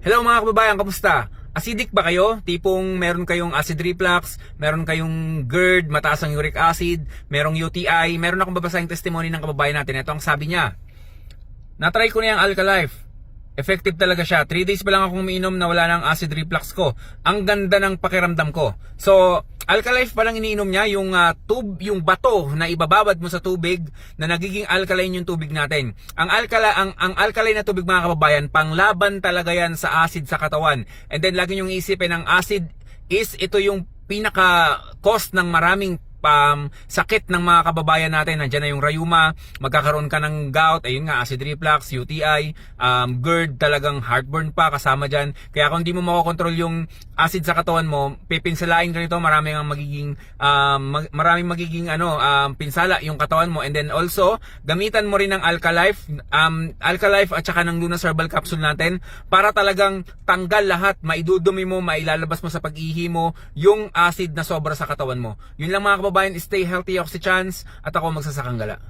Hello mga kababayan, kamusta? Acidic ba kayo? Tipong meron kayong acid reflux, meron kayong GERD, mataas ang uric acid, merong UTI, meron akong babasahing testimony ng kababayan natin. Ito ang sabi niya. Natry ko na yung Alka-Life. Effective talaga siya. 3 days pa lang akong umiinom na wala ng acid reflux ko. Ang ganda ng pakiramdam ko. So, Alka-Life pa lang iniinom niya, yung yung bato na ibababad mo sa tubig na nagiging alkaline yung tubig natin. Ang alkaline na tubig mga kababayan, panglaban talaga yan sa acid sa katawan. And then lagi niyong isipin, ang acid is ito yung pinaka cause ng maraming sakit ng mga kababayan natin. Nandiyan na yung rayuma, magkakaroon ka ng gout, ayun nga, acid reflux, UTI, GERD, talagang heartburn pa kasama dyan. Kaya kung di mo makokontrol yung acid sa katawan mo, pipinsalain ka nito, maraming magiging pinsala yung katawan mo. And then also, gamitan mo rin ng Alka-Life, Alka-Life at saka ng Lunas Herbal Capsule natin para talagang tanggal lahat, maidudumi mo, mailalabas mo sa pag-ihi mo yung acid na sobra sa katawan mo. Yun lang mga kababayan, stay healthy, Oxychans, at ako magsasakang gala.